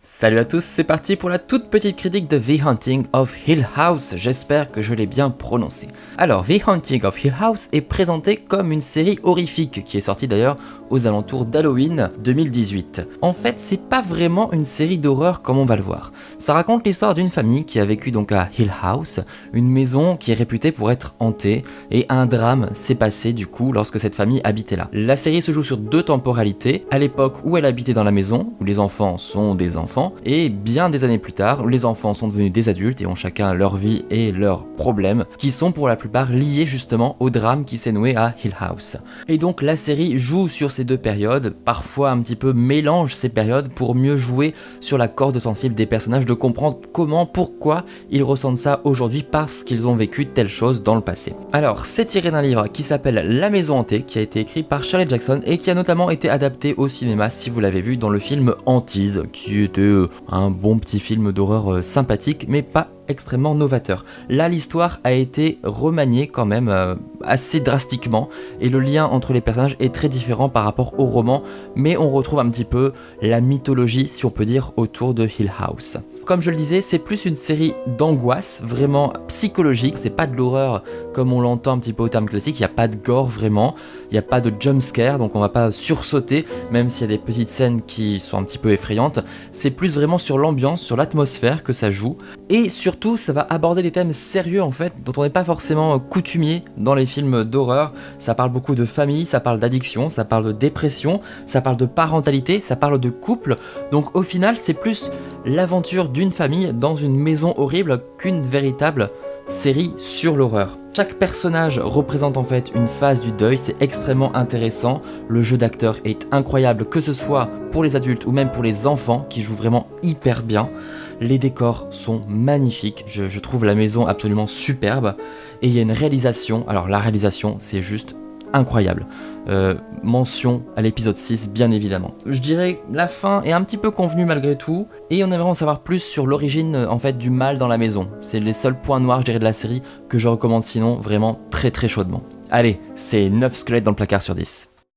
Salut à tous, c'est parti pour la toute petite critique de The Haunting of Hill House, j'espère que je l'ai bien prononcé. Alors, The Haunting of Hill House est présenté comme une série horrifique, qui est sortie d'ailleurs aux alentours d'Halloween 2018. En fait, c'est pas vraiment une série d'horreur comme on va le voir. Ça raconte l'histoire d'une famille qui a vécu donc à Hill House, une maison qui est réputée pour être hantée, et un drame s'est passé du coup lorsque cette famille habitait là. La série se joue sur deux temporalités, à l'époque où elle habitait dans la maison, où les enfants sont des enfants, et bien des années plus tard, où les enfants sont devenus des adultes et ont chacun leur vie et leurs problèmes, qui sont pour la plupart liés justement au drame qui s'est noué à Hill House. Et donc la série joue sur ces deux périodes, parfois un petit peu mélange ces périodes pour mieux jouer sur la corde sensible des personnages, de comprendre comment, pourquoi ils ressentent ça aujourd'hui parce qu'ils ont vécu telle chose dans le passé. Alors c'est tiré d'un livre qui s'appelle La Maison Hantée, qui a été écrit par Shirley Jackson et qui a notamment été adapté au cinéma si vous l'avez vu dans le film Hantise, qui était un bon petit film d'horreur sympathique mais pas extrêmement novateur. Là, l'histoire a été remaniée quand même assez drastiquement et le lien entre les personnages est très différent par rapport au roman, mais on retrouve un petit peu la mythologie, si on peut dire, autour de Hill House. Comme je le disais, c'est plus une série d'angoisse, vraiment psychologique, c'est pas de l'horreur comme on l'entend un petit peu au terme classique, il n'y a pas de gore vraiment, il n'y a pas de jumpscare, donc on va pas sursauter, même s'il y a des petites scènes qui sont un petit peu effrayantes, c'est plus vraiment sur l'ambiance, sur l'atmosphère que ça joue, et surtout ça va aborder des thèmes sérieux en fait, dont on n'est pas forcément coutumier dans les films d'horreur. Ça parle beaucoup de famille, ça parle d'addiction, ça parle de dépression, ça parle de parentalité, ça parle de couple, donc au final c'est plus l'aventure d'une famille dans une maison horrible qu'une véritable série sur l'horreur. Chaque personnage représente en fait une phase du deuil, c'est extrêmement intéressant, le jeu d'acteur est incroyable, que ce soit pour les adultes ou même pour les enfants qui jouent vraiment hyper bien. Les décors sont magnifiques, je trouve la maison absolument superbe, et il y a une réalisation, alors la réalisation c'est juste incroyable. Mention à l'épisode 6 bien évidemment. Je dirais la fin est un petit peu convenue malgré tout, et on aimerait en savoir plus sur l'origine en fait du mal dans la maison. C'est les seuls points noirs je dirais de la série que je recommande sinon vraiment très très chaudement. Allez, c'est 9 squelettes dans le placard sur 10.